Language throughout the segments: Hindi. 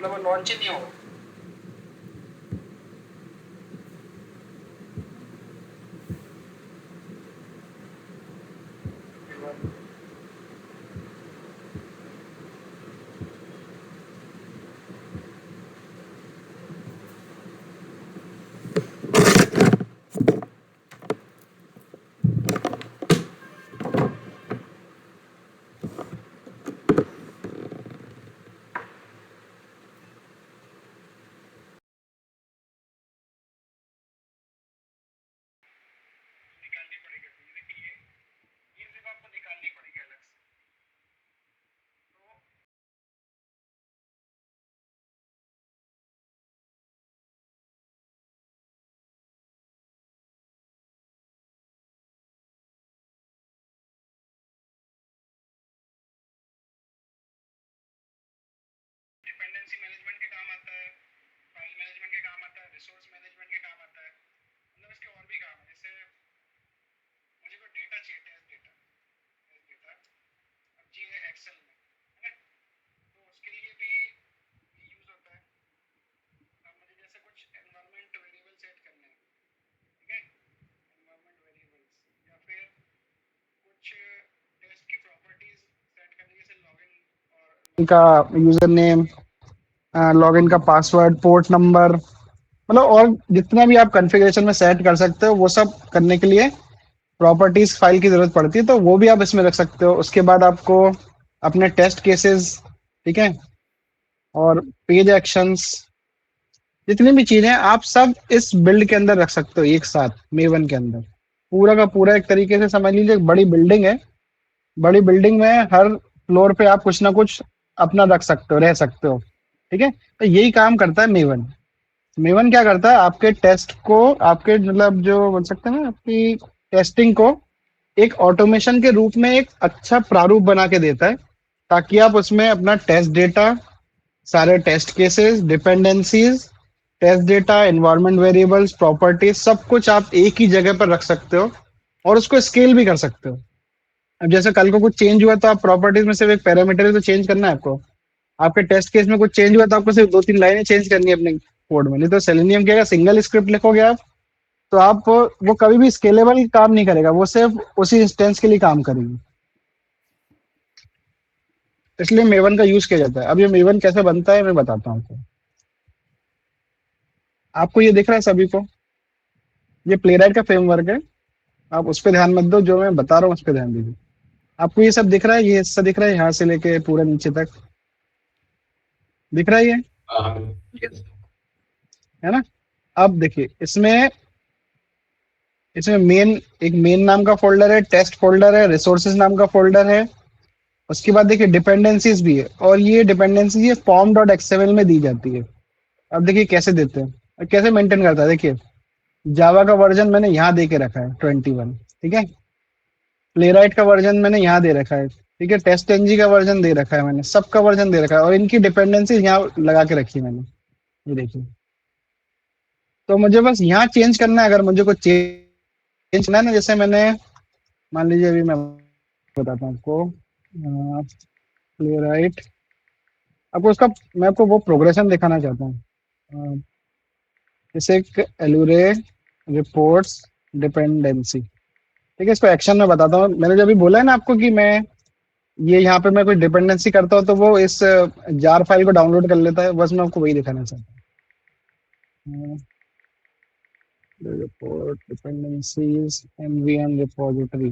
मतलब वो लॉन्च ही नहीं होगा। निकालनी पड़ेगी अपनी, देखिए ये जगह आपको निकालनी पड़ेगी अलग से। तो डिपेंडेंसी मैनेजमेंट के काम आता है, फाइल मैनेजमेंट के काम आता है, रिसोर्स मैनेजमेंट के काम आता है, मतलब इसके और भी काम है। जैसे मुझे कोई डेटा चाहिए, टेस्ट डेटा अब चाहिए एक्सेल में, है ना, तो उसके लिए भी यूज होता है। अब मुझे जैसे कुछ एनवायरनमेंट वेरिएबल सेट करने हैं, ठीक है, एनवायरनमेंट वेरिएबल्स, या फिर कुछ टेस्ट की प्रॉपर्टीज सेट करनी, जैसे लॉगिन और का यूजर नेम, लॉगिन का पासवर्ड, पोर्ट नंबर, मतलब और जितना भी आप कॉन्फ़िगरेशन में सेट कर सकते हो वो सब करने के लिए प्रॉपर्टीज फाइल की जरूरत पड़ती है, तो वो भी आप इसमें रख सकते हो। उसके बाद आपको अपने टेस्ट केसेस, ठीक है, और पेज एक्शंस, जितनी भी चीजें आप सब इस बिल्ड के अंदर रख सकते हो एक साथ मेवन के अंदर। पूरा का पूरा एक तरीके से समझ लीजिए एक बड़ी बिल्डिंग है। बड़ी बिल्डिंग में हर फ्लोर पे आप कुछ ना कुछ अपना रख सकते हो, रह सकते हो, ठीक है। तो यही काम करता है मेवन। मेवन क्या करता है, आपके टेस्ट को, आपके मतलब जो बोल सकते हैं ना, आपकी टेस्टिंग को एक ऑटोमेशन के रूप में एक अच्छा प्रारूप बना के देता है, ताकि आप उसमें अपना टेस्ट डेटा, सारे test cases, dependencies, test data, environment variables, properties, सब कुछ आप एक ही जगह पर रख सकते हो और उसको स्केल भी कर सकते हो। अब जैसे कल को कुछ चेंज हुआ तो आप प्रॉपर्टीज में सिर्फ एक पैरामीटर ही तो चेंज करना है आपको। आपके टेस्ट केस में कुछ चेंज हुआ तो आपको सिर्फ 2-3 लाइनें चेंज करनी है अपने कोड में। नहीं तो सेलेनियम क्या है, सिंगल स्क्रिप्ट लिखोगे आप तो आप वो कभी भी स्केलेबल काम नहीं करेगा, वो सिर्फ उसी इंस्टेंस के लिए काम करेगी। इसलिए मेवन का यूज किया जाता है। अब ये मेवन कैसे बनता है मैं बताता हूँ आपको। आपको ये दिख रहा है सभी को, ये प्लेराइट का फ्रेमवर्क है। आप उस पर ध्यान मत दो, जो मैं बता रहा हूँ उस पर ध्यान दीजिए। आपको ये सब दिख रहा है, ये हिस्सा दिख रहा है, यहाँ से लेके पूरा नीचे तक दिख रहा है ये, है ना। अब देखिए इसमें, इसमें मेन, एक मेन नाम का फोल्डर है, टेस्ट फोल्डर है, रिसोर्सेज नाम का फोल्डर है। उसके बाद देखिए डिपेंडेंसीज भी है, और ये डिपेंडेंसी ये फॉर्म डॉट एक्सएमएल में दी जाती है। अब देखिए कैसे देते हैं और कैसे मेंटेन करता है। देखिए जावा का वर्जन मैंने यहाँ दे के रखा है 21, ठीक है। प्लेराइट का वर्जन मैंने यहाँ दे रखा है, ठीक है। टेस्ट एनजी का वर्जन दे रखा है मैंने, सबका वर्जन दे रखा है, और इनकी डिपेंडेंसी यहाँ लगा के रखी है मैंने, ये देखिए। तो मुझे बस यहाँ चेंज करना है, अगर मुझे कुछ चेंज करना है ना, जैसे मैंने मान लीजिए अभी मैं बताता हूँ आपको, प्लेराइट, आपको उसका, मैं आपको वो प्रोग्रेशन दिखाना चाहता हूँ। अ, जैसे एक एलुरे रिपोर्ट्स डिपेंडेंसी, ठीक है। इसको एक्शन में बताता हूँ। मैंने जब भी बोला है ना आपको कि मैं ये यहाँ पे मैं कोई डिपेंडेंसी करता हूँ तो वो इस जार फाइल को डाउनलोड कर लेता है, बस मैं आपको वही दिखाना चाहता हूँ। रिपोर्ट डिपेंडेंसीज एनवीएम रिपोजिटरी,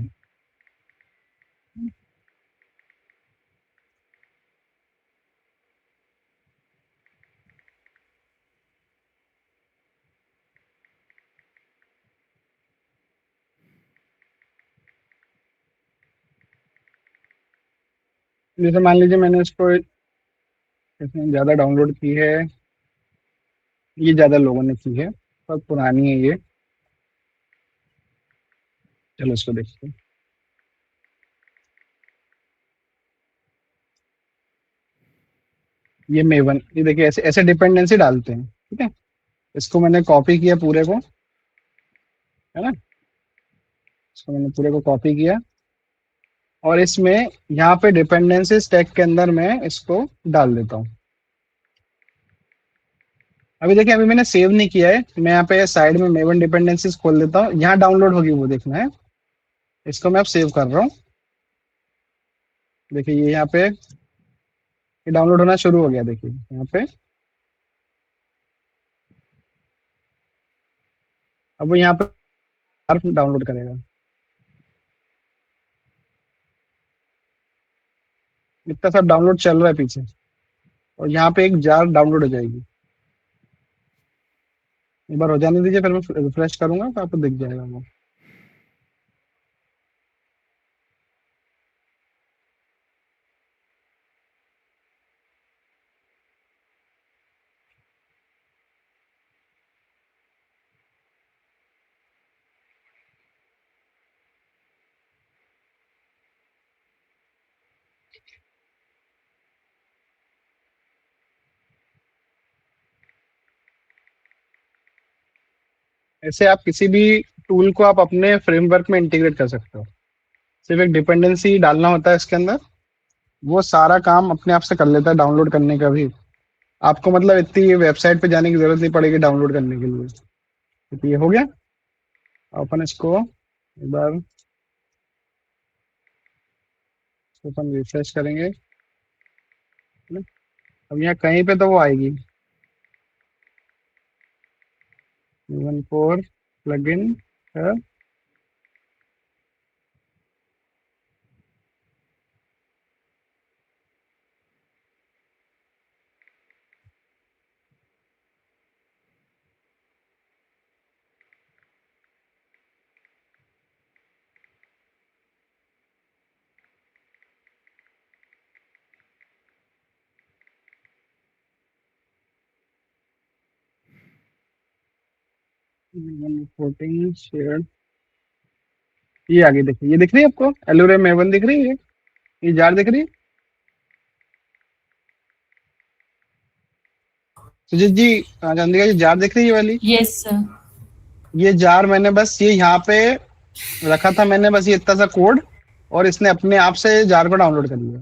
जैसे मान लीजिए मैंने इसको इसमें ज्यादा डाउनलोड की है, ये ज्यादा लोगों ने की है, बहुत पुरानी है ये। चलो इसको देखते हैं। ये मेवन, ये देखिए ऐसे ऐसे डिपेंडेंसी डालते हैं, ठीक है। इसको मैंने कॉपी किया पूरे को, है ना। इसको मैंने पूरे को कॉपी किया, और इसमें यहाँ पे डिपेंडेंसी स्टैक के अंदर मैं इसको डाल देता हूँ। अभी देखिए, अभी मैंने सेव नहीं किया है, मैं यहाँ पे साइड में मेवन डिपेंडेंसीज खोल देता हूँ, यहाँ डाउनलोड होगी वो देखना है। इसको मैं अब सेव कर रहा हूँ। देखिए ये यहाँ पे ये डाउनलोड होना शुरू हो गया, देखिए यहाँ पे। अब वो यहाँ पे डाउनलोड करेगा। इतना सब डाउनलोड चल रहा है पीछे, और यहाँ पे एक जार डाउनलोड हो जाएगी। एक बार हो जाने दीजिए, फिर मैं रिफ्रेश करूंगा तो आपको दिख जाएगा वो। ऐसे आप किसी भी टूल को आप अपने फ्रेमवर्क में इंटीग्रेट कर सकते हो। सिर्फ एक डिपेंडेंसी डालना होता है इसके अंदर, वो सारा काम अपने आप से कर लेता है, डाउनलोड करने का भी। आपको मतलब इतनी वेबसाइट पे जाने की जरूरत नहीं पड़ेगी डाउनलोड करने के लिए। तो ये हो गया। अपन इसको एक बार अपन रिफ्रेश करेंगे। अब यहाँ कहीं पे तो वो आएगी, वन फोर प्लगइन है। फोर्टीन शेयर, ये आगे देखिए, ये दिख रही है आपको एलोरे मेवन दिख रही है, ये जार दिख रही है। सुजीत जी, चंदिका जी, जार दिख रही है ये वाली। Yes sir. ये जार मैंने बस ये यहाँ पे रखा था, मैंने बस ये इतना सा कोड, और इसने अपने आप से जार को डाउनलोड कर लिया।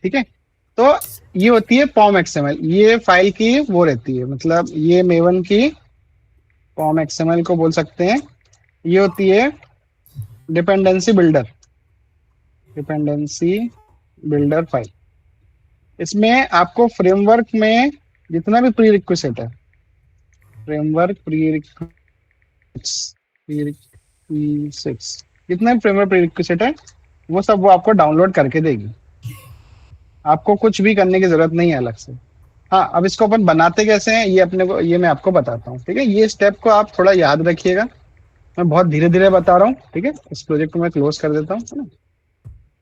ठीक है। तो ये होती है पॉम एक्सएमएल, ये फाइल की वो रहती है, मतलब ये मेवन की पॉम एक्सएमएल को बोल सकते हैं। ये होती है dependency builder, dependency builder file. इसमें आपको फ्रेमवर्क में जितना भी प्री रिक्विजिट है, फ्रेमवर्क प्री जितना भी फ्रेमवर्क प्री रिक्विजिट है, वो सब वो आपको डाउनलोड करके देगी। आपको कुछ भी करने की जरूरत नहीं है अलग से। हाँ, अब इसको अपन बनाते कैसे हैं, ये अपने को, ये मैं आपको बताता हूँ। ठीक है, ये स्टेप को आप थोड़ा याद रखिएगा, मैं बहुत धीरे धीरे बता रहा हूँ। ठीक है, इस प्रोजेक्ट को मैं क्लोज कर देता हूँ, है ना।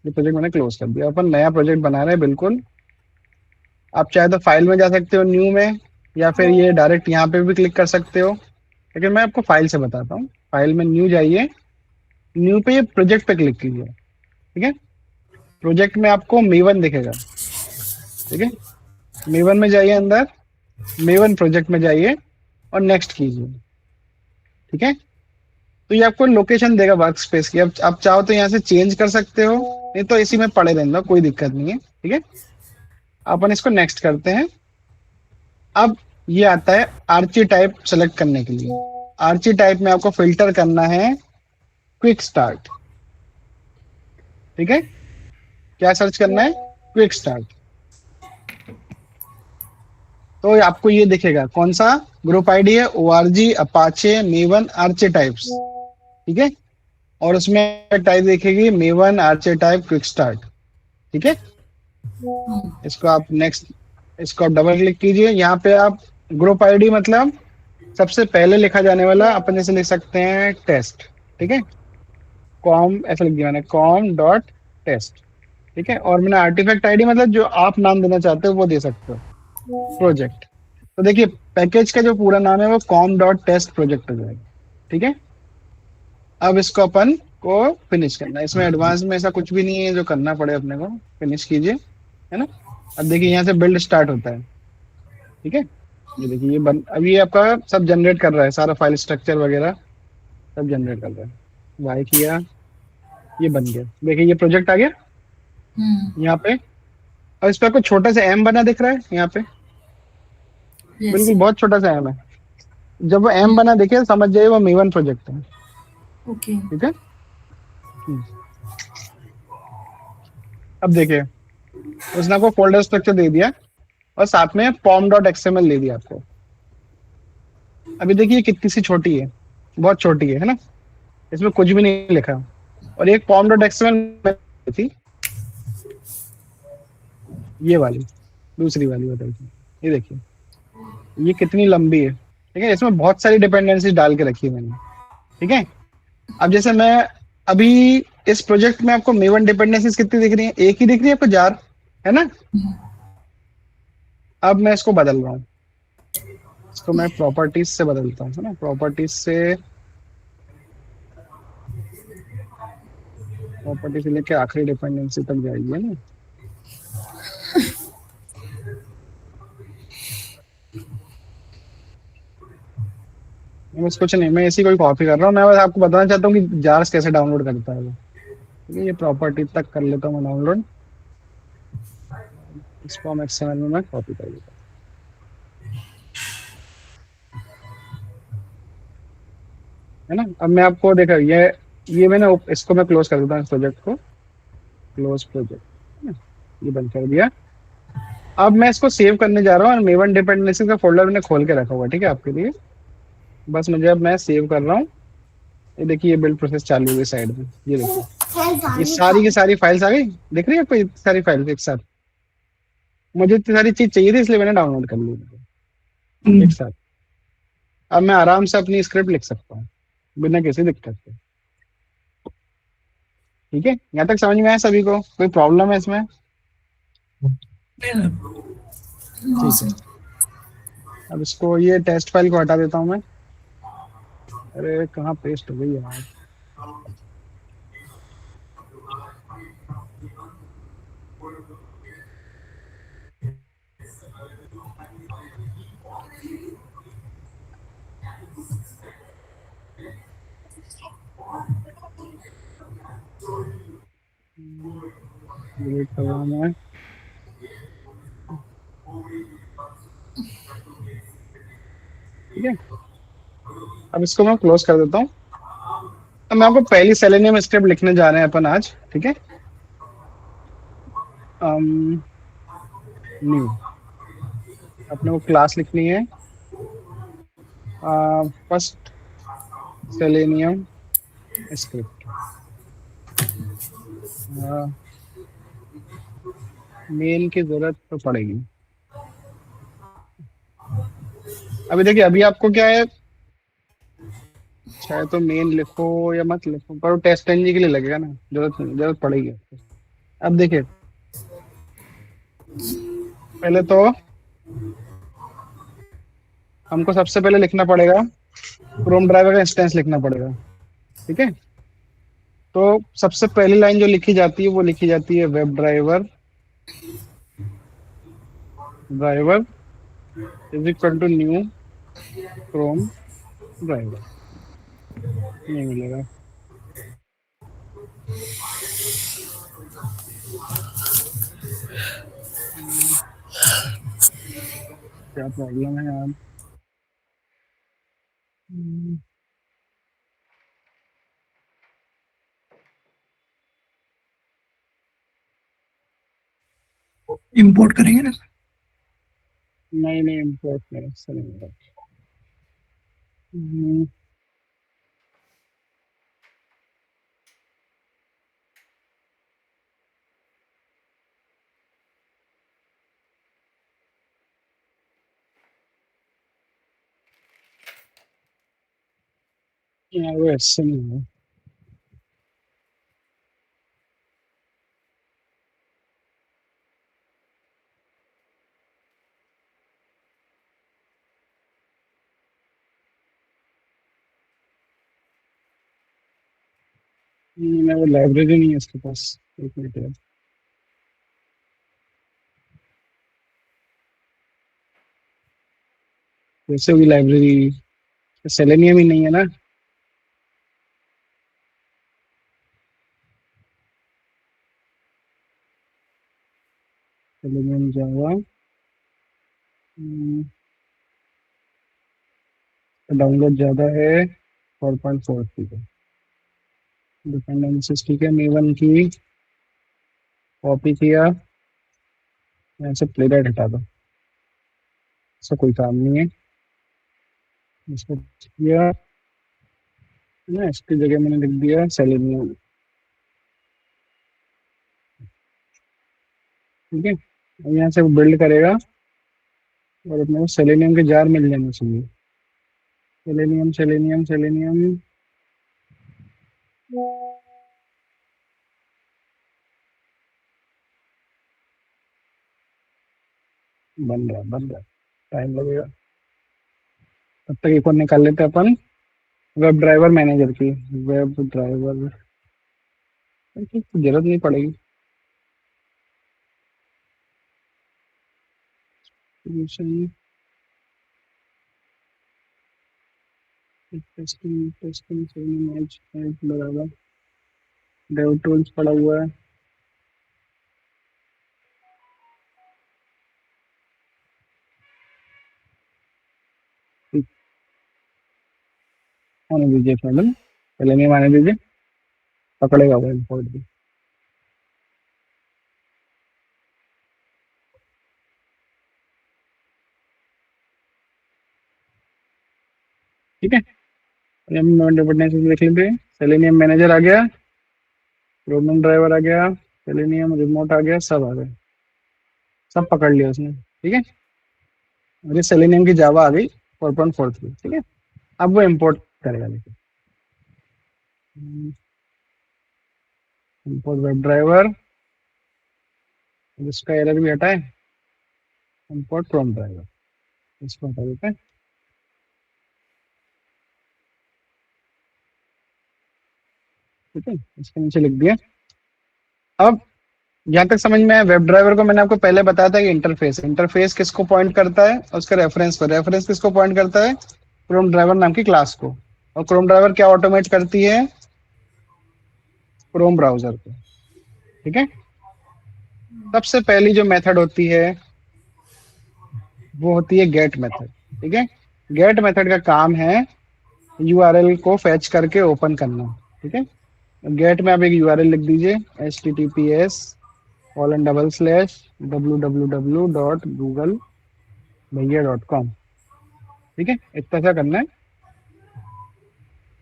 ये प्रोजेक्ट मैंने क्लोज कर दिया, अपन नया प्रोजेक्ट बना रहे हैं बिल्कुल। आप चाहे तो फाइल में जा सकते हो, न्यू में, या फिर ये डायरेक्ट यहाँ पे भी क्लिक कर सकते हो, लेकिन मैं आपको फाइल से बताता हूँ। फाइल में न्यू जाइए, न्यू पे ये प्रोजेक्ट पे क्लिक कीजिए। ठीक है, प्रोजेक्ट में आपको मेवन दिखेगा। ठीक है, मेवन में जाइए अंदर, मेवन प्रोजेक्ट में जाइए और नेक्स्ट कीजिए। ठीक है, तो ये आपको लोकेशन देगा वर्क स्पेस की। अब आप चाहो तो यहाँ से चेंज कर सकते हो, नहीं तो इसी में पड़े रहना, कोई दिक्कत नहीं है। ठीक है, अपन इसको नेक्स्ट करते हैं। अब ये आता है आरची टाइप सेलेक्ट करने के लिए। आरची टाइप में आपको फिल्टर करना है क्विक स्टार्ट। ठीक है, क्या सर्च करना है, क्विक स्टार्ट। तो आपको ये दिखेगा कौन सा ग्रुप आईडी है, ओआरजी अपाचे मेवन आरचे टाइप्स। ठीक है, और उसमें टाइप देखेगी मेवन आरचे टाइप क्विक स्टार्ट। ठीक है, इसको आप नेक्स्ट, इसको आप डबल क्लिक कीजिए। यहाँ पे आप ग्रुप आईडी मतलब सबसे पहले लिखा जाने वाला, अपन जैसे लिख सकते हैं टेस्ट। ठीक है, कॉम ऐसा लिख दिया मैंने, कॉम डॉट टेस्ट। ठीक है, और मैंने आर्टिफैक्ट आईडी मतलब जो आप नाम देना चाहते हो वो दे सकते हो, प्रोजेक्ट। तो देखिए पैकेज का जो पूरा नाम है वो कॉम डॉट टेस्ट प्रोजेक्ट हो जाएगा। ठीक है, अब इसको अपन को फिनिश करना है। इसमें एडवांस में ऐसा कुछ भी नहीं है जो करना पड़े अपने को, फिनिश कीजिए, है ना। अब देखिए यहाँ से बिल्ड स्टार्ट होता है। ठीक है, ये देखिए ये अब ये आपका सब जनरेट कर रहा है, सारा फाइल स्ट्रक्चर वगैरह सब जनरेट कर रहा है। वाई किया, ये बन गया। देखिए ये प्रोजेक्ट आ गया यहाँ पे। और इस पे आपको छोटा सा एम बना दिख रहा है यहाँ पे, यस। बिल्कुल बहुत छोटा सा एम है। जब वो एम बना देखिए समझ जाइए वो मेवन प्रोजेक्ट है। ओके। ठीक है। हम्म, अब देखिए उसने आपको फोल्डर स्ट्रक्चर दे दिया और साथ में पॉम डॉट एक्सएमएल दे दिया आपको। अभी देखिए कितनी सी छोटी है, बहुत छोटी है ना, इसमें कुछ भी नहीं लिखा। और एक पॉम डॉट एक्सएमएल थी, ये वाली दूसरी वाली बताई थी, ये देखिए ये कितनी लंबी है। ठीक है, इसमें बहुत सारी डिपेंडेंसी डाल के रखी है मैंने। ठीक है। अब जैसे मैं अभी इस प्रोजेक्ट में आपको मेवन डिपेंडेंसीज कितनी दिख रही है, एक ही दिख रही है आपको जार, है ना। अब मैं इसको बदल रहा हूँ, इसको मैं प्रॉपर्टीज से बदलता हूँ, है ना, प्रॉपर्टीज से लेके आखिरी डिपेंडेंसी तक जाएगी, है ना। मैं बस कुछ नहीं, मैं इसी को कॉपी कर रहा हूँ। मैं बस आपको बताना चाहता हूँ कि जार्स कैसे डाउनलोड करता है वो। ठीक है, ये प्रॉपर्टी तक कर लेता हूँ मैं डाउनलोड, इसको हम एक्सएमएल में मैं कॉपी कर लेता हूँ, है ना। अब मैं आपको देखा ये मैंने इसको मैं क्लोज कर देता हूँ, इस प्रोजेक्ट को क्लोज प्रोजेक्ट, है ना, ये बंद कर दिया। अब मैं इसको सेव करने जा रहा हूँ और मेवन डिपेंडेंसी का फोल्डर मैंने खोल के रखा हुआ है, ठीक है, आपके लिए। बस मुझे अब मैं सेव कर रहा हूँ। ये देखिए ये बिल्ड प्रोसेस चालू हुई साइड में, ये देखिए ये सारी की सारी फाइल्स आ गई। दिख रही है आपको ये सारी फाइल्स एक साथ। मुझे इतनी सारी चीज चाहिए थी इसलिए मैंने डाउनलोड कर ली एक साथ। अब मैं आराम से अपनी स्क्रिप्ट लिख सकता हूँ बिना किसी दिक्कत के। ठीक है, यहाँ तक समझ में आया सभी को, कोई प्रॉब्लम है इसमें? नो ठीक है। सर। अब इसको ये टेस्ट फाइल को हटा देता हूँ मैं। अरे कहाँ पेस्ट हो गई यार। डिलीट कर रहा हूँ मैं। ठीक है, अब इसको मैं क्लोज कर देता हूँ। अब मैं आपको पहली सेलेनियम स्क्रिप्ट लिखने जा रहे हैं अपन आज। ठीक है। न्यू, अपने को क्लास लिखनी है फर्स्ट सेलेनियम स्क्रिप्ट। मेन की जरूरत तो पड़ेगी। अभी देखिए अभी आपको क्या है, चाहे तो मेन लिखो या मत लिखो, पर वो टेस्ट एनजी के लिए लगेगा ना, जरूरत पड़ेगी आपको। अब देखिए पहले तो हमको सबसे पहले लिखना पड़ेगा, क्रोम ड्राइवर का इंस्टेंस लिखना पड़ेगा। ठीक है, तो सबसे पहली लाइन जो लिखी जाती है वो लिखी जाती है web driver driver is equal to new Chrome driver. नहीं मिलेगा। हम्म, क्या प्रॉब्लम है यार। इंपोर्ट करेंगे ना। नहीं नहीं इम्पोर्ट नहीं, इससे नहीं होगा। हम्म, यार वो ऐसे नहीं होगा। नहीं, वो लाइब्रेरी नहीं है इसके पास। एक मिनट यार। वैसे भी लाइब्रेरी सेलेनियम ही नहीं है ना। सेलेनियम जावा। डाउनलोड ज़्यादा है 4.4 ठीक है। डिपेंडेंसीज ठीक है, मेवन की कॉपी किया, यहाँ से प्लेराइट हटा दो, इसका कोई काम नहीं है। इसको किया ना, इसकी जगह मैंने लिख दिया सेलेनियम। ठीक है, अब यहाँ से वो बिल्ड करेगा और अपने को सेलेनियम के जार मिल जाने चाहिए। सेलेनियम सेलेनियम सेलेनियम बन रहा, टाइम लगेगा। तब तक एक और निकाल लेते हैं अपन वेब ड्राइवर मैनेजर की। वेब ड्राइवर की जरूरत नहीं पड़ेगी। टेस्टिंग टेस्टिंग बराबर डेव टूल्स पड़ा हुआ है। आने दीजिए मैडम, पहले नहीं आने दीजिए, पकड़ेगा वो इम्पोर्ट भी। ठीक है, देख लेते हैं। सेलेनियम मैनेजर आ गया, रोमन ड्राइवर आ गया, सेलेनियम रिमोट आ गया, सब आ गए, सब पकड़ लिया उसने। ठीक है, मुझे सेलेनियम की जावा आ गई 4.43। ठीक है, अब वो इम्पोर्ट करेगा, लेकिन इम्पोर्ट वेब ड्राइवर, इसका एरर भी हटाए, इम्पोर्ट क्रोम ड्राइवर, इसको हटा देते हैं। ठीक है, इसके नीचे लिख दिया। अब यहाँ तक समझ में आया। वेब ड्राइवर को मैंने आपको पहले बताया था कि इंटरफेस, इंटरफेस किसको पॉइंट करता है, उसका रेफरेंस पर, रेफरेंस किसको पॉइंट करता है, क्रोम ड्राइवर नाम की क्लास को। और क्रोम ड्राइवर क्या ऑटोमेट करती है, क्रोम ब्राउजर को। ठीक है, सबसे पहली जो मेथड होती है वो होती है गेट मेथड। ठीक है, गेट मेथड का काम है यूआरएल को फैच करके ओपन करना। ठीक है, गेट में आप एक यूआरएल लिख दीजिए, https://www.googlebhaiya.com। ठीक है, इतना सा करना है।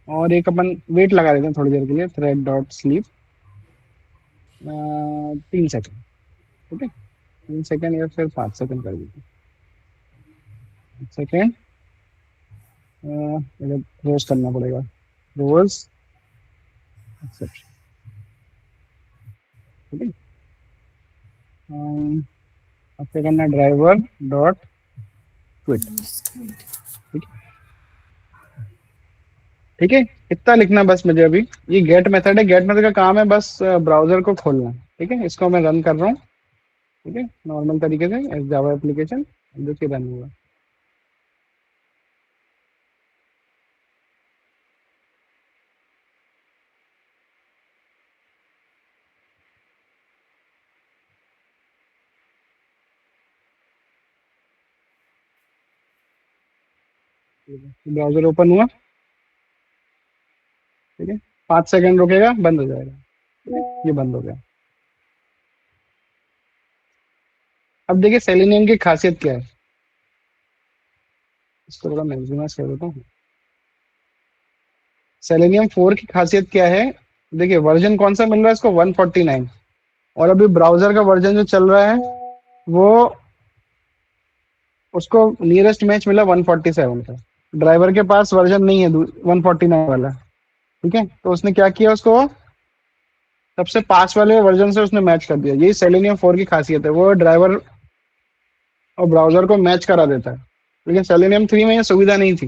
और एक अपन वेट लगा देते हैं थोड़ी देर के लिए, थ्रेड डॉट स्लीप 3 सेकंड। ठीक है, 3 सेकंड या फिर 5 सेकंड कर दीजिए। सेकंड रोज करना पड़ेगा, रोज एक्सेप्शन। ठीक है, अब क्या करना है, ड्राइवर डॉट क्विट। ठीक है, इतना लिखना बस मुझे अभी। ये गेट मेथड है, गेट मेथड का काम है बस ब्राउजर को खोलना। ठीक है, इसको मैं रन कर रहा हूँ। ठीक है, नॉर्मल तरीके से जावा एप्लीकेशन देखिए रन हुआ। ब्राउजर ओपन हुआ। ठीक है, 5 सेकंड रुकेगा, बंद हो जाएगा। ठीक है, ये बंद हो गया। अब देखिए सेलेनियम की खासियत क्या है, इसको थोड़ा मैक्सिमाइज कर देता हूँ। सेलेनियम 4 की खासियत क्या है, देखिए वर्जन कौन सा मिल रहा है इसको, 149। और अभी ब्राउजर का वर्जन जो चल रहा है वो उसको नियरेस्ट मैच मिला 147 का। ड्राइवर के पास वर्जन नहीं है 149 वाला। ठीक है, तो उसने क्या किया, उसको सबसे पास वाले वर्जन से उसने मैच कर दिया। यही सेलेनियम 4 की खासियत है, वो ड्राइवर और ब्राउजर को मैच करा देता है। लेकिन सेलेनियम 3 में ये सुविधा नहीं थी,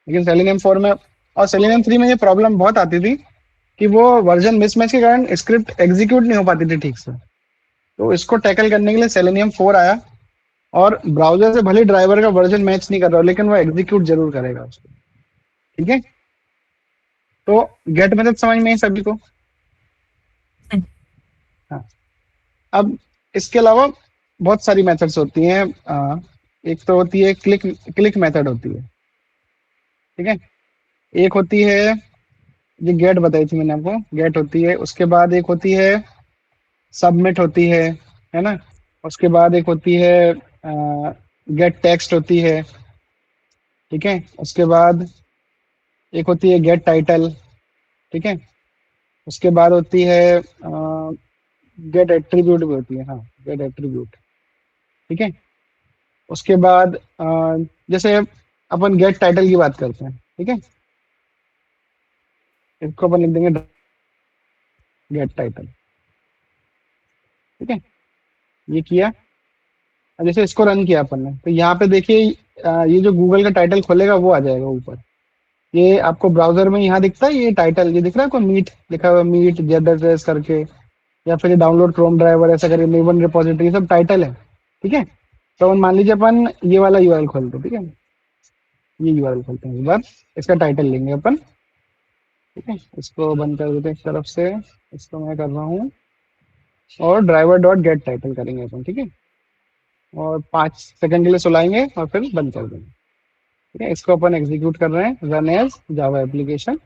लेकिन सेलेनियम 4 में, और सेलेनियम 3 में ये प्रॉब्लम बहुत आती थी कि वो वर्जन मिसमैच के कारण स्क्रिप्ट एग्जीक्यूट नहीं हो पाती थी ठीक से। तो इसको टैकल करने के लिए सेलेनियम 4 आया, और ब्राउजर से भले ड्राइवर का वर्जन मैच नहीं कर रहा लेकिन वो एग्जीक्यूट जरूर करेगा उसको। ठीक है, तो गेट मेथड समझ में है सभी को। हाँ, अब इसके अलावा बहुत सारी मेथड्स होती हैं। एक तो होती है क्लिक, क्लिक मेथड होती है। ठीक है। एक होती है, ये गेट बताई थी मैंने आपको, गेट होती है। उसके बाद एक होती है सबमिट होती है ना। उसके बाद एक होती है गेट टेक्स्ट होती है। ठीक है। उसके बाद एक होती है गेट टाइटल। ठीक है। उसके बाद होती है गेट एट्रीब्यूट भी होती है, हाँ, गेट एट्रीब्यूट। ठीक है। उसके बाद जैसे अपन गेट टाइटल की बात करते हैं, ठीक है। इसको अपन लिख देंगे गेट टाइटल। ठीक है। ये किया। अब जैसे इसको रन किया अपन ने, तो यहाँ पे देखिए ये जो गूगल का टाइटल खोलेगा वो आ जाएगा ऊपर। ये आपको ब्राउजर में यहाँ दिखता है, ये टाइटल ये दिख रहा है आपको, मीट लिखा हुआ है, मीट जेडर करके, या फिर डाउनलोड क्रोम ड्राइवर ऐसा करके, मेवन रिपोजिटरी, सब टाइटल है। ठीक है। तो अपन मान लीजिए अपन ये वाला यूआरएल खोलते हैं, ठीक है। ये यूआरएल खोलते हैं एक बार, इसका टाइटल लेंगे अपन। ठीक है। इसको बंद कर देते हैं एक तरफ से, इसको मैं कर रहा हूँ, और ड्राइवर डॉट गेट टाइटल करेंगे अपन। ठीक है। और 5 सेकंड के लिए सुलाएंगे और फिर बंद कर देंगे। ठीक है। इसको अपन एग्जीक्यूट कर रहे हैं, रन एज जावा एप्लीकेशन।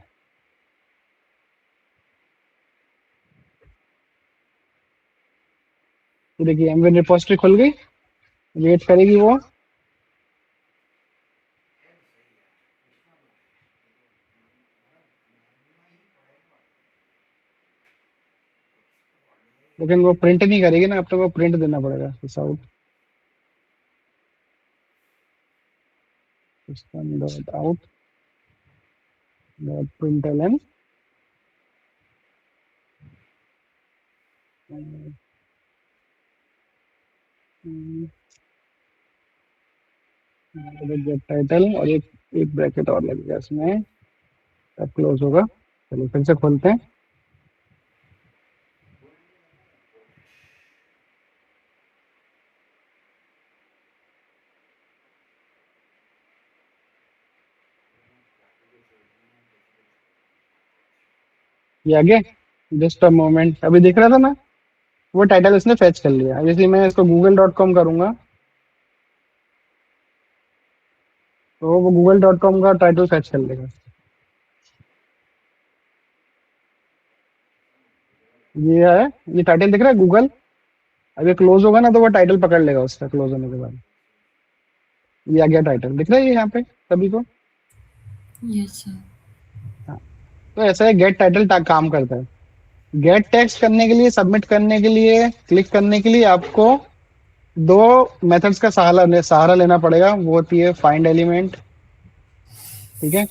देखिए एमवेन रिपोजिटरी खुल गई, वेट करेगी वो। लेकिन वो प्रिंट नहीं करेगी ना, अब तो वो प्रिंट देना पड़ेगा out system dot out dot println. Get title, और एक एक ब्रैकेट और लगेगा इसमें, तब क्लोज होगा। चलिए फिर से खोलते हैं। ये आगे, जस्ट अ मोमेंट, अभी दिख रहा था ना, वो टाइटल इसने फेच कर लिया। अब इसलिए मैं इसको google.com करूंगा, तो वो google.com का टाइटल फेच कर लेगा। ये है, ये टाइटल दिख रहा है गूगल। अब ये क्लोज होगा ना, तो वो टाइटल पकड़ लेगा उसका, क्लोज होने के बाद। ये आ गया टाइटल, दिख रहा है ये यहाँ पे सभी को। Yes sir. हाँ। तो ऐसा है गेट टाइटल काम करता है। गेट टेक्स्ट करने के लिए, सबमिट करने के लिए, क्लिक करने के लिए आपको दो मेथड्स का सहारा लेना पड़ेगा। वो होती है फाइंड एलिमेंट, ठीक है,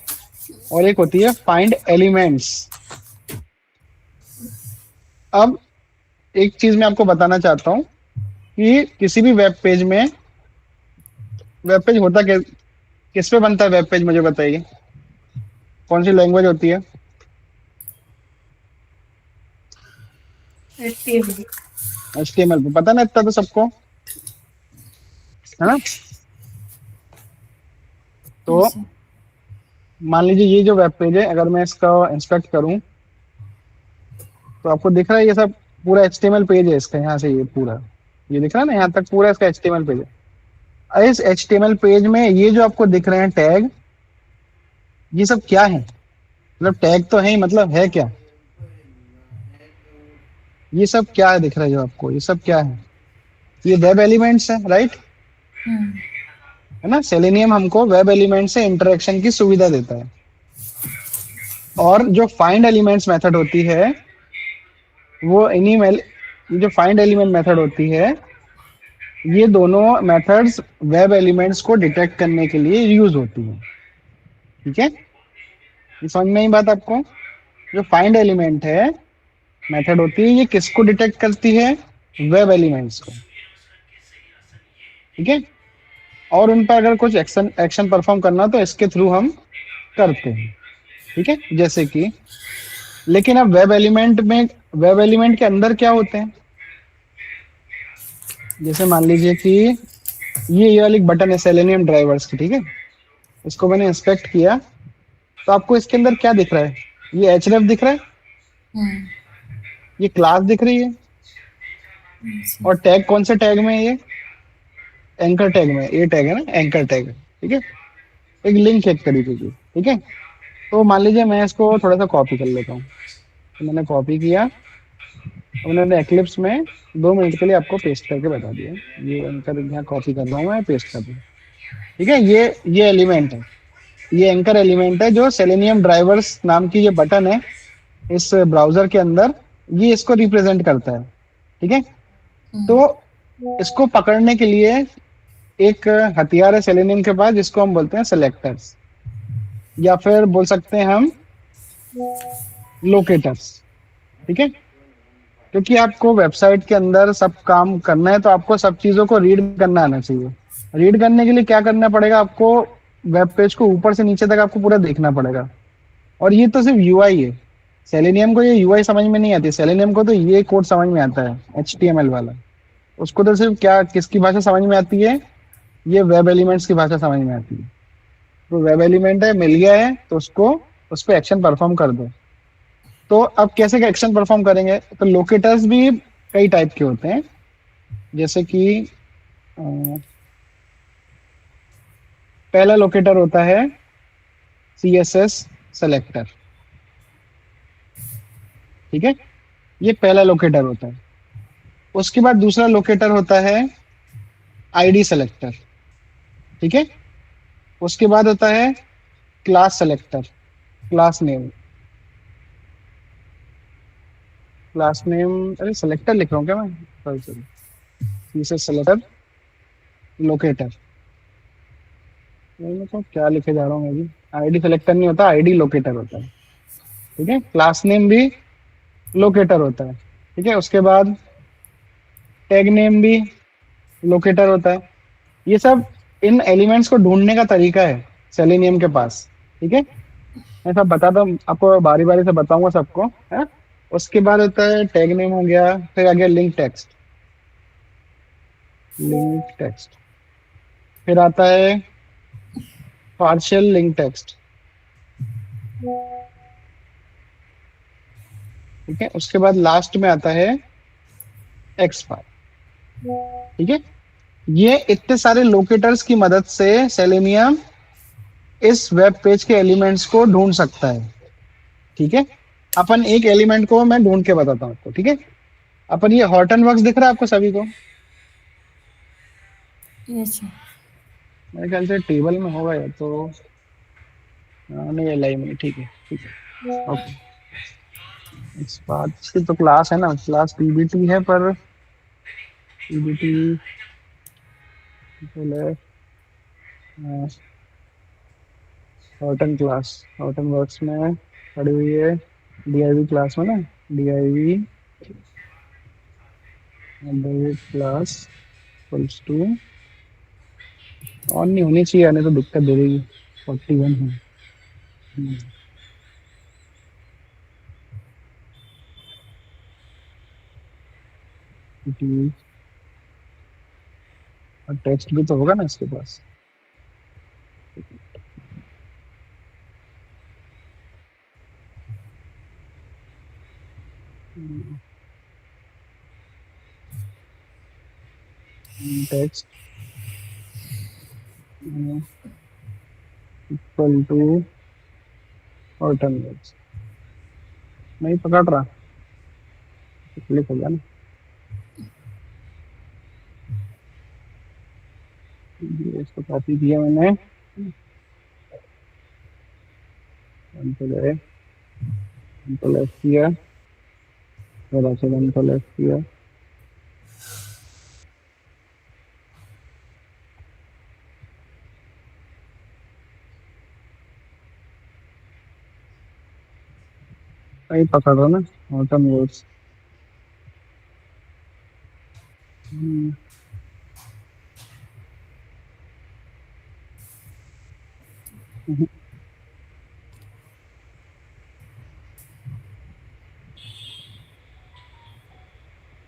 और एक होती है फाइंड एलिमेंट्स। अब एक चीज मैं आपको बताना चाहता हूं कि किसी भी वेब पेज में, वेब पेज होता किस पे बनता है वेब पेज, मुझे बताइए कौन सी लैंग्वेज होती है। HTML। HTML पे, पता ना इतना तो सबको, है ना। तो यस सर। मान लीजिए ये जो वेब पेज है, अगर मैं इसका इंस्पेक्ट करूं, तो आपको दिख रहा है ये सब पूरा HTML पेज है इसका, यहाँ से ये पूरा, ये दिख रहा है ना, यहाँ तक पूरा इसका HTML पेज है। इस HTML पेज में ये जो आपको दिख रहे हैं टैग, ये सब क्या है, मतलब टैग तो है ही, मतलब है क्या, ये सब क्या है दिख रहा है जो आपको, ये सब क्या है, ये वेब एलिमेंट्स है, राइट, हम्म। है ना। सेलेनियम हमको वेब एलिमेंट से इंटरेक्शन की सुविधा देता है। और जो फाइंड एलिमेंट्स मेथड होती है, वो जो फाइंड एलिमेंट मेथड होती है, ये दोनों मेथड्स वेब एलिमेंट्स को डिटेक्ट करने के लिए यूज होती हैं। ठीक है, ये समझ में आई बात आपको। जो फाइंड एलिमेंट है मेथड होती है, ये किसको डिटेक्ट करती है, वेब एलिमेंट्स को। ठीक है। और उन पर अगर कुछ एक्शन एक्शन परफॉर्म करना, तो इसके थ्रू हम करते हैं। ठीक है, जैसे कि, लेकिन अब वेब एलिमेंट के अंदर क्या होते हैं, जैसे मान लीजिए कि ये वाली बटन है सेलेनियम ड्राइवर्स की, ठीक है, इसको मैंने इंस्पेक्ट किया, तो आपको इसके अंदर क्या दिख रहा है, ये href दिख रहा है, हम्म। ये क्लास दिख रही है, यस और सर। टैग कौन से टैग में है, ये एंकर टैग में, ये टैग है ना, एंकर टैग। ठीक है। एक लिंक एक तरीके की, ठीक है। तो मान लीजिए मैं इसको थोड़ा सा कॉपी कर लेता हूँ, तो मैंने कॉपी किया, और मैंने एक्लिप्स में 2 मिनट के लिए आपको पेस्ट करके बता दिया। ये एंकर यहाँ कॉपी कर रहा हूँ मैं, पेस्ट कर दूँ, ठीक है। ये एलिमेंट है, ये एंकर एलिमेंट है जो सेलेनियम ड्राइवर्स नाम की ये बटन है इस ब्राउजर के अंदर, ये इसको रिप्रेजेंट करता है, ठीक है। तो इसको पकड़ने के लिए एक हथियार है सेलेनियम के पास, जिसको हम बोलते हैं सेलेक्टर्स, या फिर बोल सकते हैं हम लोकेटर्स, ठीक है। क्योंकि आपको वेबसाइट के अंदर सब काम करना है, तो आपको सब चीजों को रीड करना आना चाहिए। रीड करने के लिए क्या करना पड़ेगा आपको, वेब पेज को ऊपर से नीचे तक आपको पूरा देखना पड़ेगा। और ये तो सिर्फ यूआई है, सेलेनियम को ये यूआई समझ में नहीं आती, सेलेनियम को तो ये कोड समझ में आता है, एचटीएमएल वाला। उसको तो सिर्फ क्या, किसकी भाषा समझ में आती है, ये वेब एलिमेंट्स की भाषा समझ में आती है। तो वेब एलिमेंट है, मिल गया है, तो उसको उस पर एक्शन परफॉर्म कर दो। तो अब कैसे एक्शन परफॉर्म करेंगे, तो लोकेटर्स भी कई टाइप के होते हैं, जैसे कि अ, पहला लोकेटर होता है सीएसएस सेलेक्टर, ठीक है। ये पहला लोकेटर होता है। उसके बाद दूसरा लोकेटर होता है आईडी सेलेक्टर, ठीक है। उसके बाद होता है class selector, class name, class name, अरे सेलेक्टर लिख रहा हूँ क्या मैं, sorry sorry, CSS selector locator, मैं तो क्या लिखे जा रहा हूँ मैं भी। आईडी सेलेक्टर नहीं होता, आईडी लोकेटर होता है, ठीक है। क्लास नेम भी लोकेटर होता है, ठीक है। उसके बाद टैग नेम भी लोकेटर होता है। ये सब इन एलिमेंट्स को ढूंढने का तरीका है सेलेनियम के पास, ठीक है। मैं सब बताता हूँ आपको, बारी बारी से बताऊंगा सबको, है। उसके बाद होता है टैग नेम हो गया, फिर आ गया लिंक टेक्स्ट, लिंक टेक्स्ट, फिर आता है पार्शियल लिंक टेक्स्ट, ठीक है। उसके बाद लास्ट में आता है एक्सपायर, ठीक है। ये इतने सारे लोकेटर्स की मदद से सेलेनियम इस वेब पेज के एलिमेंट्स को ढूंढ सकता है, ठीक है। अपन एक एलिमेंट को मैं ढूंढ के बताता हूँ आपको, ठीक है। अपन ये हॉटन वर्क्स दिख रहा है आपको सभी को, यस सर। मेरे ख्याल से टेबल में होगा या तो, नहीं ये लाइव में, ठीक है ठीक है, ओके। इस बात की तो क्लास है ना, क्लास पीबीटी है, पर पीबीटी हॉटन क्लास, हॉटन वर्क्स में पड़ी हुई है डीआईवी क्लास में ना, DIV class equals to, on नहीं होनी चाहिए, नहीं तो दिक्कत दे देगी। 41 है। और टेक्स्ट भी तो होगा ना इसके पास। टेक्स्ट इक्वल टू हॉटन वर्क्स, नहीं पकड़ रहा, क्लिक हो गया ना। ये इसको कॉपी किया मैंने, कंट्रोल एफ किया, जरा से कंट्रोल एफ किया, नहीं पकड़ रहा ना हॉटन वर्क्स।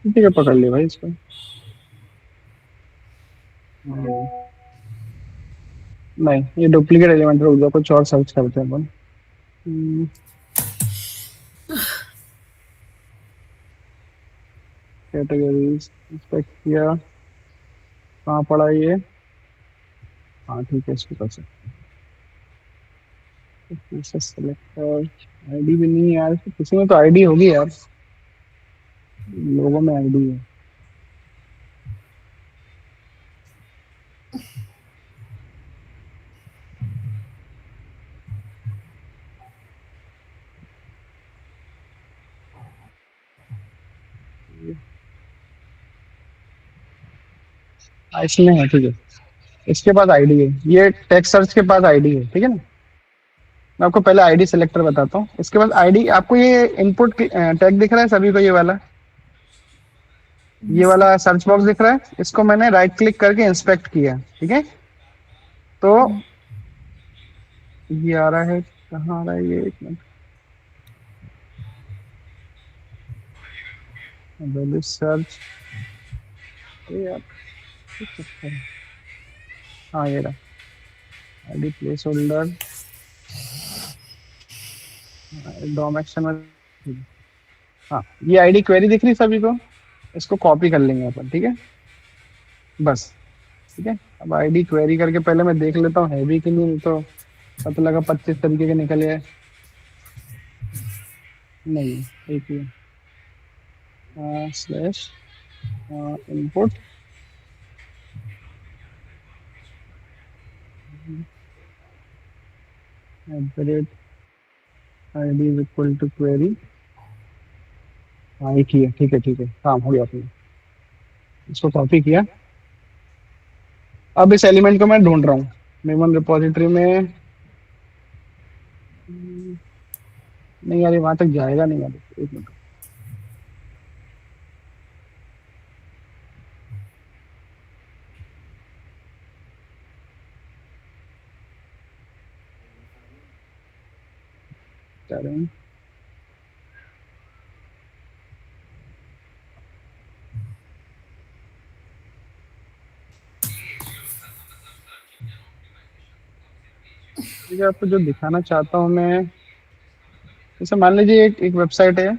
ठीक है पकड़ लिया भाई इसको। नहीं ये डुप्लीकेट एलिमेंट, रुक जाओ कुछ और सर्च करते हैं अपन। कैटेगरीज इंस्पेक्ट किया, कहाँ पड़ा ये, हाँ ठीक है इसको कर सकते हैं। सेलेक्टर आईडी भी नहीं है यार, तो किसी में तो आईडी होगी यार, लोगों में आईडी है। इसमें है, ठीक है, इसके पास आईडी है, ये टेक्स्ट सर्च के पास आईडी है, ठीक है ना। मैं आपको पहले आईडी सिलेक्टर बताता हूँ, इसके बाद आईडी आपको ये इनपुट टैग दिख रहा है सभी को, ये Yes, sir. वाला सर्च बॉक्स दिख रहा है, इसको मैंने राइट क्लिक करके इंस्पेक्ट किया, ठीक है। तो Hmm. ये आ रहा है, कहाँ आ रहा है ये, एक मिनट, वैल्यू सर्च, यार कुछ चक्कर है। हाँ ये रहा, ID placeholder, DOM action में। हाँ, ये आईडी क्वेरी दिख रही सभी को, इसको कॉपी कर लेंगे अपन, ठीक है, बस, ठीक है। अब आईडी क्वेरी करके पहले मैं देख लेता हूँ है भी कि नहीं, तो पता लगा 25 तरीके के निकले हैं। नहीं, एक ही slash input @ ID is equal to query. हाँ एक ही है, ठीक है ठीक है, काम हो गया अपने, इसको कॉपी किया। अब इस एलिमेंट को मैं ढूंढ रहा हूँ मेमोन रिपोजिटरी में। नहीं यार, ये वहां तक जाएगा नहीं यार, एक मिनट, करें। ठीक है, आपको जो दिखाना चाहता हूँ मैं, जैसे मान लीजिए एक वेबसाइट है,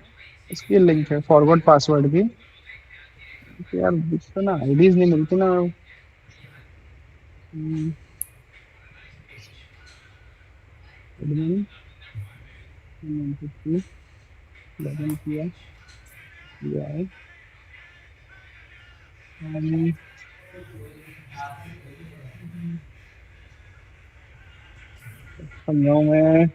इसकी लिंक है फॉरवर्ड पासवर्ड की, तो यार इसको ना आईडीज नहीं मिलती ना। एडमिन लॉगिन किया, किया है, समझाऊँ मैं,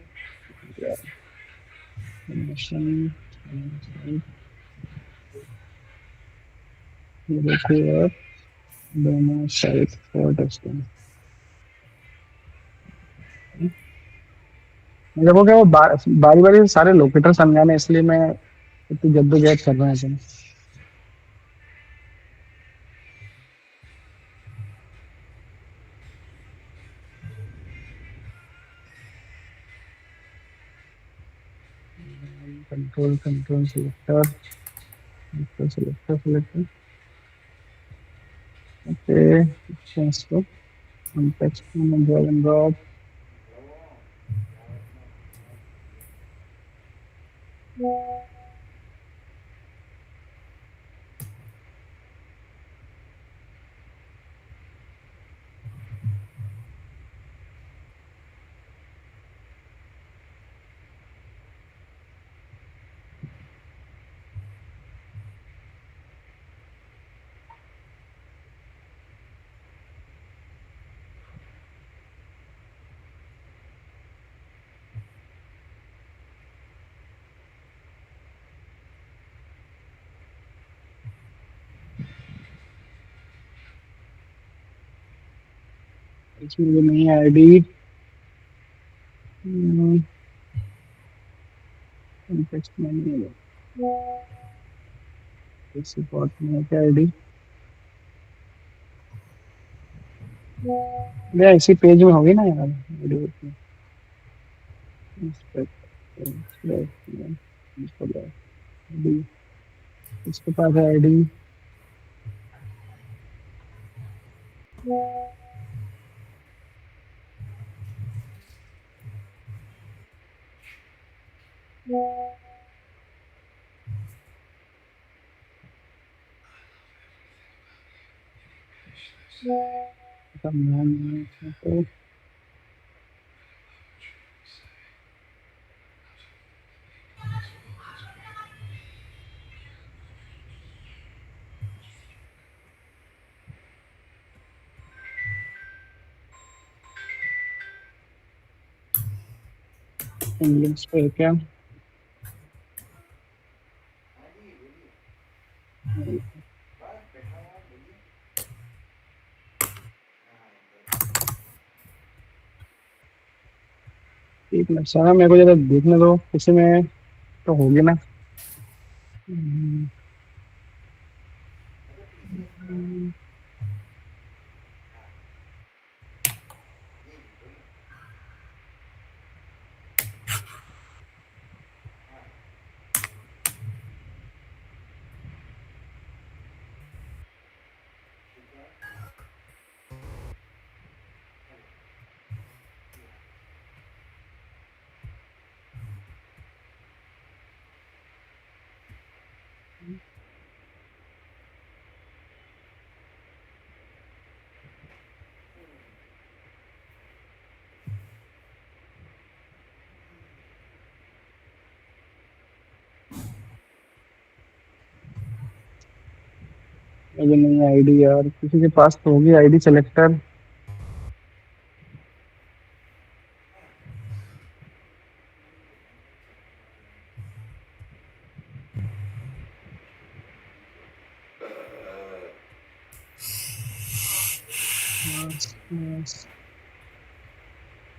देखिए दोनों साइट फॉर टेस्टिंग। मेरे को क्या वो बारी बारी से सारे लोकेटर समझाने, इसलिए मैं इतनी जद्दोजहद कर रहा हूँ। Control control selector selector selector, okay, इसको टेक्स्ट में ड्रैग एंड ड्रॉप। इसमें ये नहीं है आईडी, टेक्स्ट में नहीं है, इसी पॉट में है क्या आईडी, या इसी पेज में होगी ना यार आईडी। इसके पास है आईडी, तो इंग्लिश पे क्या एक मिनट सर मेरे को जरा देखने दो किसी में तो होगी ना। हम्म, मुझे नहीं आईडी यार किसी के पास तो होगी आईडी सेलेक्टर।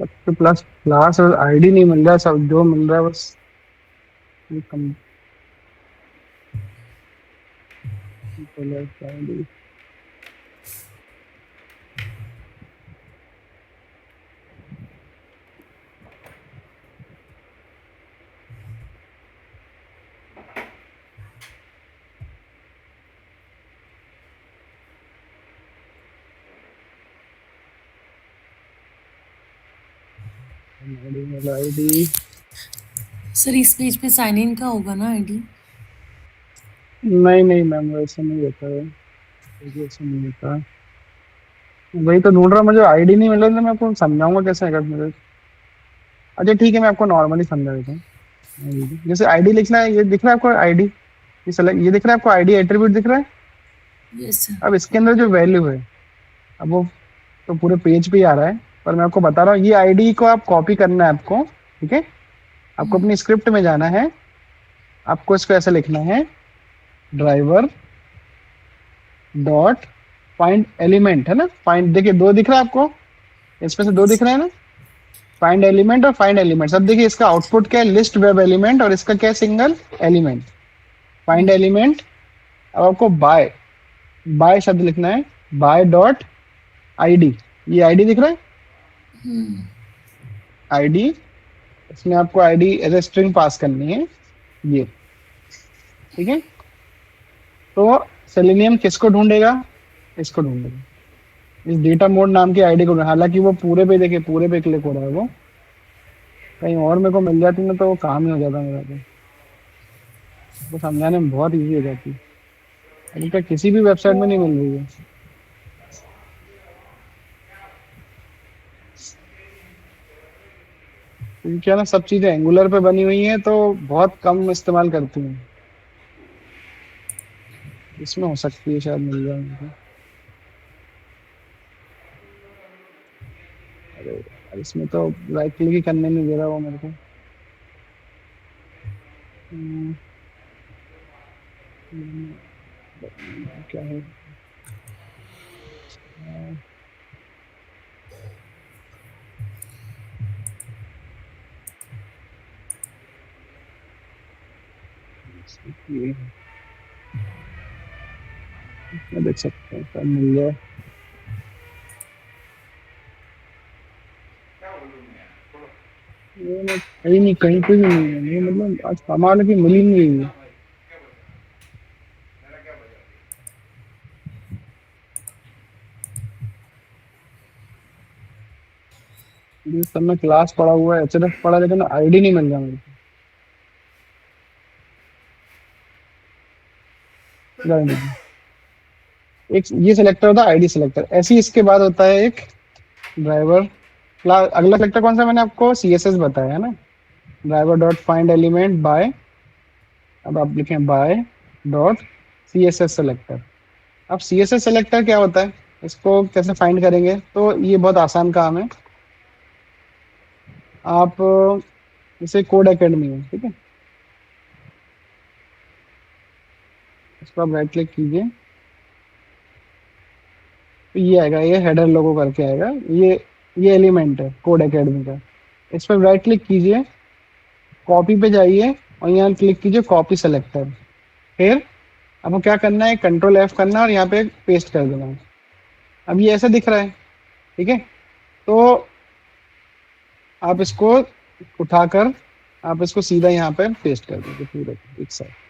सबसे प्लस क्लास और आईडी नहीं मिल रहा है सब जो मिल रहा है बस ये आईडी। आईडी सर इस पेज पे साइन इन का होगा ना आईडी? नहीं नहीं मैम वैसे नहीं होता है वैसे नहीं होता। वही तो ढूंढ रहा मुझे आईडी नहीं मिल रहा तो मैं आपको समझाऊंगा कैसे अगर मुझे। अच्छा ठीक है मैं आपको नॉर्मली समझा देता हूँ। जैसे आईडी लिखना है ये दिख रहा है आपको आईडी ये सेलेक्ट ये दिख रहा है आपको आईडी एट्रीब्यूट दिख रहा है। Yes sir. अब इसके अंदर जो वैल्यू है अब वो तो पूरे पेज पे ही आ रहा है पर मैं आपको बता रहा हूँ ये आईडी को आप कॉपी करना है आपको ठीक है। आपको अपनी स्क्रिप्ट में जाना है आपको इसको ऐसे लिखना है ड्राइवर डॉट फाइंड एलिमेंट है ना फाइंड देखिए दो दिख रहा है आपको इसमें से दो दिख रहे हैं ना फाइंड एलिमेंट और फाइंड एलिमेंट अब देखिए इसका आउटपुट क्या है लिस्ट वेब एलिमेंट और इसका क्या है सिंगल एलिमेंट फाइंड एलिमेंट। अब आपको बाय बाय शब्द लिखना है बाय डॉट आईडी ये आईडी दिख रहा है आईडी इसमें आपको ID as a string pass करनी है ये ठीक है। तो सेलेनियम किसको ढूंढेगा इसको ढूंढेगा इस डेटा मोड नाम की आईडी को हालांकि वो पूरे पे देखिए पूरे पे क्लिक हो रहा है वो कहीं और मेरे को मिल जाती ना तो वो काम ही हो जाता मेरा तो समझाने में बहुत इजी हो जाती अभी तक किसी भी वेबसाइट में नहीं मिल रही है। क्योंकि क्या ना सब चीजें एंगुलर पे बनी हुई हैं तो बहुत कम इस्तेमाल करती हैं इसमें हो सकती है शायद मिल जाए मुझे। अरे यार, इसमें तो राइट क्लिक ही करने नहीं दे रहा वो मेरे को। हम्म, क्या है ये मैं देख सकता हूँ कब मिल जाए। ये मैं कहीं नहीं कहीं पे भी नहीं है ये मतलब आज कमाल की मिल ही नहीं रही है। ये सब में क्लास पढ़ा हुआ है एचएफ पढ़ा लेकिन आईडी नहीं मिल रहा मेरे को जाने दीजिए। एक ये सेलेक्टर होता है आईडी सेलेक्टर ऐसे ही इसके बाद होता है एक ड्राइवर क्लास अगला सेलेक्टर कौन सा मैंने आपको सीएसएस बताया है ना driver dot find element bye अब आप लिखें बाय डॉट सीएसएस सेलेक्टर। अब सीएसएस सेलेक्टर क्या होता है इसको कैसे फाइंड करेंगे तो ये बहुत आसान काम है। आप जैसे कोड एकेडमी है, ठीक है, इस पर आप राइट क्लिक कीजिए, तो ये आएगा, ये हेडर लोगो करके आएगा, ये एलिमेंट है कोड एकेडमी का। इस पर राइट क्लिक कीजिए, कॉपी पे जाइए और यहाँ क्लिक कीजिए कॉपी सेलेक्टर। फिर आपको क्या करना है, कंट्रोल एफ करना है और यहाँ पे पेस्ट कर देना है। अब ये ऐसा दिख रहा है, ठीक है, तो आप इसको उठाकर आप इसको सीधा यहाँ पे पेस्ट कर दीजिए पूरे एक साथ।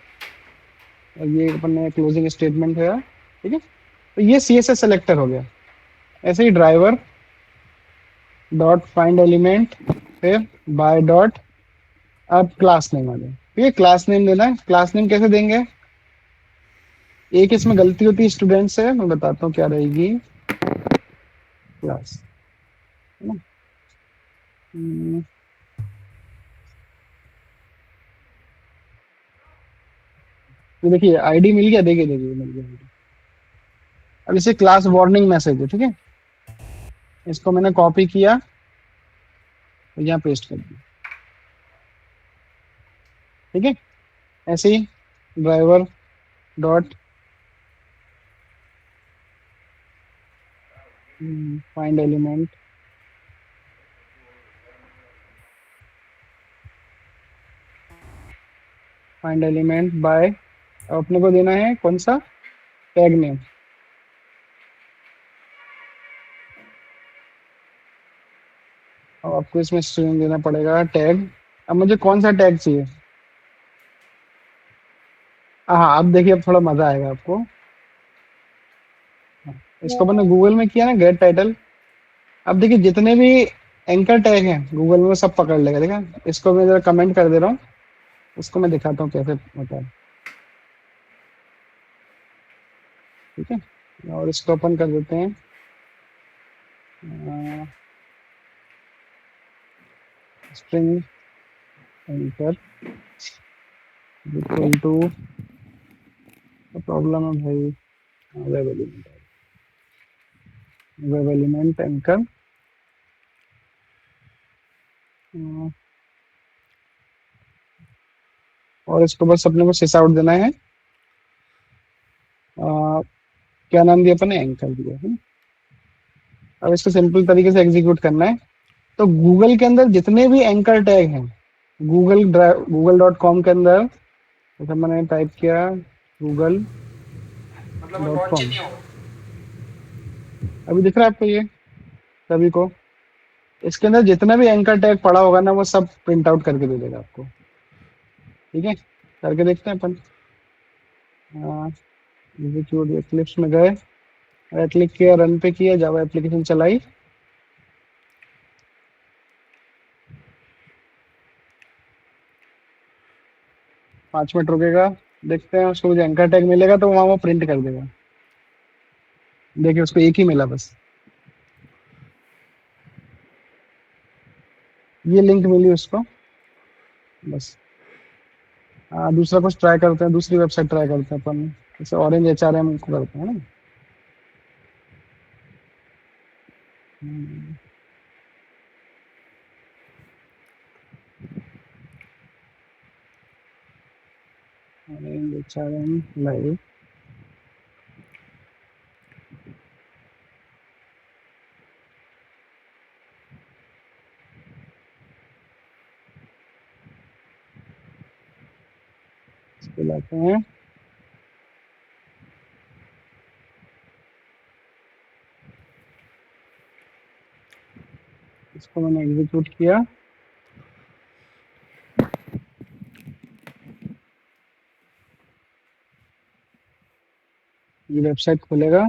और ये अपन ने क्लोजिंग स्टेटमेंट है, ठीक है, तो ये CSS सेलेक्टर हो गया। ऐसे ही ड्राइवर डॉट फाइंड एलिमेंट, फिर बाय डॉट, अब क्लास नेम आ गया, ठीक है, क्लास नेम देना है। क्लास नेम कैसे देंगे, एक इसमें गलती होती है स्टूडेंट से, मैं बताता हूँ क्या रहेगी, क्लास, है ना। ये देखिए आईडी मिल गया, देखिए देखिए मिल गया ID। अब इसे क्लास वार्निंग मैसेज है, ठीक है, इसको मैंने कॉपी किया और यहाँ पेस्ट कर दिया, ठीक है। ऐसे ही driver dot find element, find element by, अपने को देना है कौन सा, टैग नेम। अब आपको इसमें स्ट्रिंग देना पड़ेगा टैग। अब मुझे कौन सा टैग चाहिए, हाँ अब देखिए, अब थोड़ा मजा आएगा आपको। हाँ, इसको मैंने गूगल में किया ना, गेट टाइटल। अब देखिए जितने भी एंकर टैग हैं गूगल में वो सब पकड़ लेगा, देखा। इसको मैं जरा कमेंट कर दे रहा हूँ, उसको मैं दिखाता हूँ कैसे होता है, ठीक है। और इसको ओपन कर देते हैं, string anchor equal to, problem है भाई, web element, web element anchor, और इसको बस अपने को सिस आउट देना है। क्या नाम दिया अपने, एंकर दिया है। अब इसको सिंपल तरीके से एग्जीक्यूट करना है। तो गूगल के अंदर जितने भी एंकर टैग हैं, गूगल.com के अंदर, जैसे मैंने टाइप किया मतलब वो google.com, लॉन्च ही नहीं होगा। अभी दिख रहा है आपको ये सभी को, इसके अंदर जितना भी एंकर टैग पड़ा होगा ना वो सब प्रिंट आउट करके दे देगा आपको, ठीक है। करके देखते हैं अपन। एग्जीक्यूट एक्लिप्स में गए, राइट क्लिक किया, रन पे किया, जावा एप्लीकेशन चलाई, 5 मिनट रुकेगा, देखते हैं उसको मुझे एंकर टैग मिलेगा तो वहां वो प्रिंट कर देगा। देखिए उसको एक ही मिला बस, ये लिंक मिली उसको बस। दूसरा कुछ ट्राई करते हैं, दूसरी वेबसाइट ट्राई करते हैं अपन, जैसे ऑरेंज HRM को करते हैं ना। ऑरेंज HRM लाइव, इसको लाते हैं, इसको मैंने एग्जीक्यूट किया, ये वेबसाइट खुलेगा।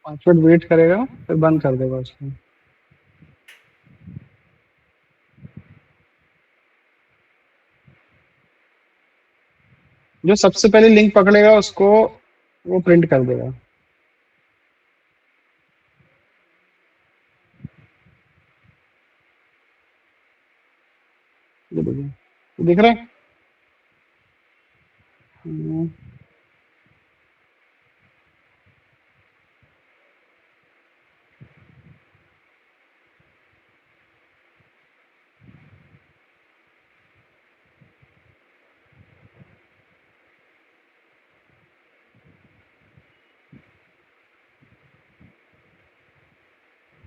5 मिनट वेट करेगा फिर बंद कर देगा उसको। जो सबसे पहले लिंक पकड़ेगा उसको वो प्रिंट कर देगा। ये देखिए, ये दिख रहा है। हम्म,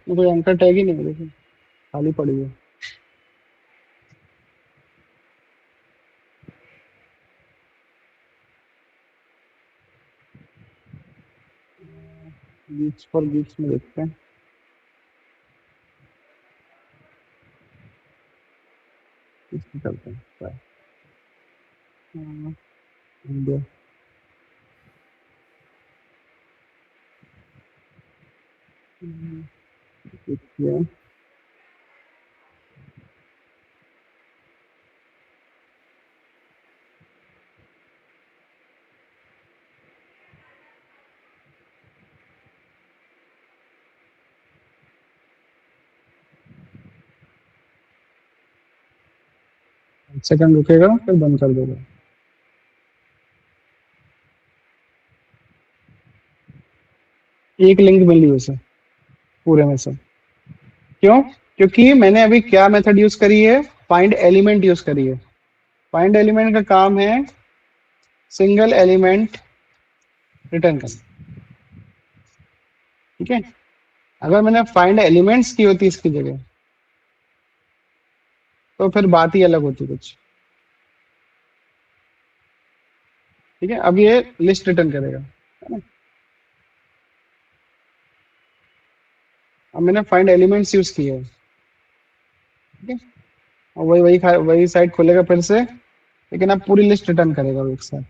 ये कोई एंकर टैग ही नहीं है, देखिए खाली पड़ी है। गिग्स फॉर गिग्स में देखते हैं। इसमें चलते हैं Try। हाँ, India। हम्म, देखिए सेकंड रुकेगा फिर बंद कर देगा। एक लिंक मिली उसे पूरे में से। क्यों? क्योंकि मैंने अभी क्या मेथड यूज करी है, फाइंड एलिमेंट यूज करी है। फाइंड एलिमेंट का काम है सिंगल एलिमेंट रिटर्न करना, ठीक है। अगर मैंने फाइंड एलिमेंट्स की होती इसकी जगह तो फिर बात ही अलग होती कुछ, ठीक है। अब ये लिस्ट रिटर्न करेगा, है ना। अब मैंने फाइंड एलिमेंट्स यूज किए है, ठीक है। और वही साइट खोलेगा फिर से, लेकिन अब पूरी लिस्ट रिटर्न करेगा वो एक साथ।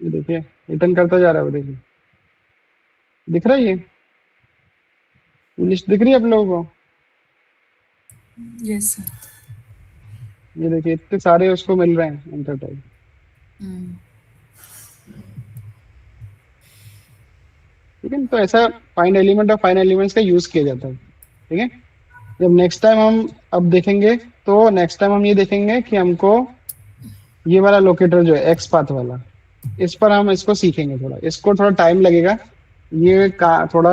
ये देखिए रिटर्न करता जा रहा है वो, देखिए दिख रहा है ये लिस्ट दिख रही है आप लोगों को। Yes sir. ये देखिए इतने सारे उसको मिल रहे हैं एंटरटाइज, ठीक है। तो ऐसा फाइंड एलिमेंट और फाइंड एलिमेंट्स का यूज किया जाता है, ठीक है। जब नेक्स्ट टाइम हम अब देखेंगे तो नेक्स्ट टाइम हम ये देखेंगे कि हमको ये वाला लोकेटर जो है एक्स पाथ वाला, इस पर हम इसको सीखेंगे। थोड़ा इसको थोड़ा टाइम लगेगा, ये थोड़ा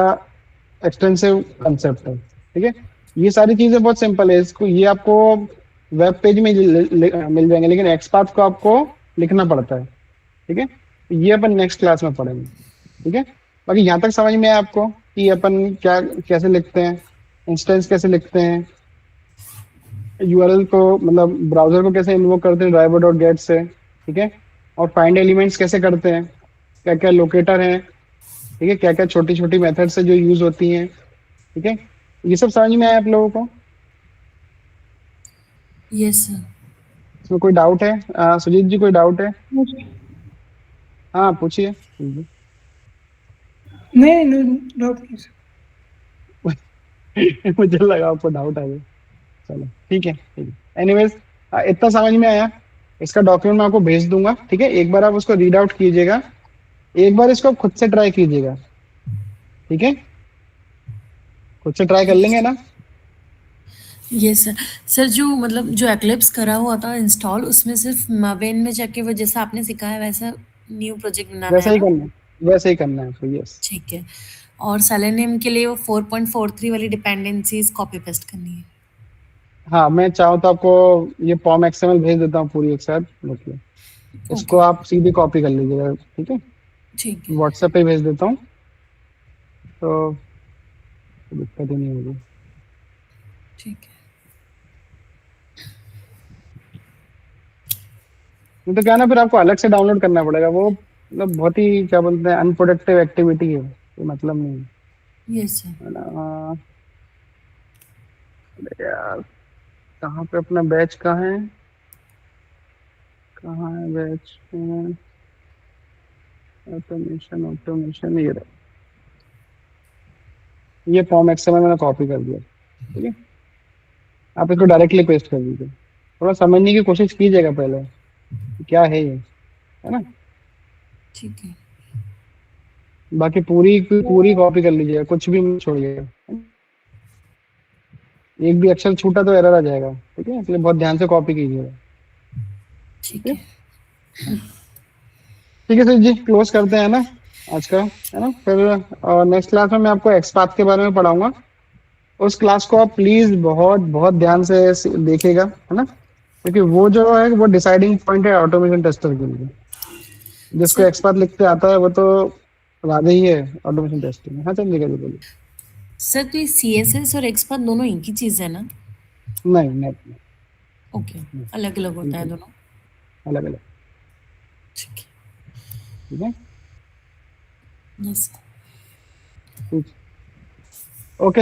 एक्सटेंसिव कंसेप्ट है, ठीक है। ये सारी चीजें बहुत सिंपल है, इसको ये आपको वेब पेज में मिल जाएंगे, लेकिन एक्स पाथ को आपको लिखना पड़ता है, ठीक है। ये अपन नेक्स्ट क्लास में पढ़ेंगे, ठीक है। बाकी यहाँ तक समझ में आया आपको कि अपन क्या कैसे लिखते हैं, इंस्टेंस कैसे लिखते हैं, यूआरएल को मतलब ब्राउजर को कैसे इन्वोक करते हैं ड्राइवर डॉट गेट से, ठीक है। और फाइंड एलिमेंट्स कैसे करते हैं, क्या क्या लोकेटर हैं, ठीक है, क्या क्या छोटी छोटी मेथड से जो यूज होती हैं, ठीक है। ये सब समझ में आया आप लोगों को? Yes sir. इसमें कोई डाउट है? सुजीत जी कोई डाउट है? नहीं हाँ पूछिए। नहीं डाउट नहीं सर। मुझे लगा आपको डाउट आ गया। चलो ठीक है, ठीक है। एनीवेज इतना समझ में आया। इसका डॉक्यूमेंट मैं आपको भेज दूंगा, ठीक है। एक बार आप उसको रीड आउट कीजिएगा, एक बार इसको खुद से ट्राई कीजिएगा, ठीक है। खुद से ट्राई कर लेंगे ना? Yes sir. सर जो मतलब जो एक्लिप्स करा हुआ था इंस्टॉल, उसमें सिर्फ मावेन में जाके वो जैसा आपने सिखाया वैसा न्यू प्रोजेक्ट बनाना वैसा है ही ना? करना है, वैसा ही करना है आपको, यस। ठीक है। और सेलेनियम के लिए वो 4.43 वाली डिपेंडेंसीज कॉपी पेस्ट करनी है। हाँ मैं चाहूँ तो आपको ये पॉम एक्सएमएल भेज देता हूँ पूरी एक साथ, मतलब इसको ओके। आप सीधे कॉपी कर लीजिएगा, ठीक है। ठीक है। व्हाट्सएप पे भेज देता हूँ तो दिक्कत ही नहीं होगी। ठीक है। नहीं तो क्या ना फिर आपको अलग से डाउनलोड करना पड़ेगा, वो मतलब बहुत ही क्या बोलते हैं अनप्रोडक्टिव एक्टिविटी है, कोई मतलब नहीं है, यस सर। है ना। अरे यार, कहाँ पे अपना बैच कहाँ है? कहाँ है बैच? ऑटोमेशन ऑटोमेशन, ये रहा। ये फॉर्म एक्सेल में मैंने कॉपी कर दिया, ठीक है। आप इसको डायरेक्टली पेस्ट कर दीजिए। थोड़ा समझने की कोशिश कीजिएगा पहले कि क्या है ये, है ना। ठीक है। बाकी पूरी की पूरी कॉपी कर लीजिएगा, कुछ भी मत छोड़िएगा। एक भी अक्षर छूटा तो एरर आ जाएगा, ठीक है, इसलिए बहुत ध्यान से कॉपी कीजिएगा। ठीक ठीक है, है। ठीक है सर जी, क्लोज करते हैं ना आज का, है ना। फिर नेक्स्ट क्लास में मैं आपको एक्सपाथ के बारे में पढ़ाऊंगा। उस क्लास को आप प्लीज बहुत बहुत ध्यान से देखिएगा, है ना, क्योंकि वो जो है वो डिसाइडिंग पॉइंट है ऑटोमेशन टेस्टर के लिए। जिसको सर एक्सपाथ लिखते आता है वो तो राधे ही है ऑटोमेशन टेस्टिंग में। हाँ चलिएगा जी, बोलिए। सर तो ये CSS और एक्सपाथ दोनों एक ही चीज़ है ना? नहीं नहीं नहीं, ओके, नहीं, अलग अलग होता है बिल्कुल दोनों। अलग अलग। ठीक है। ठीक है, यस। ठीक।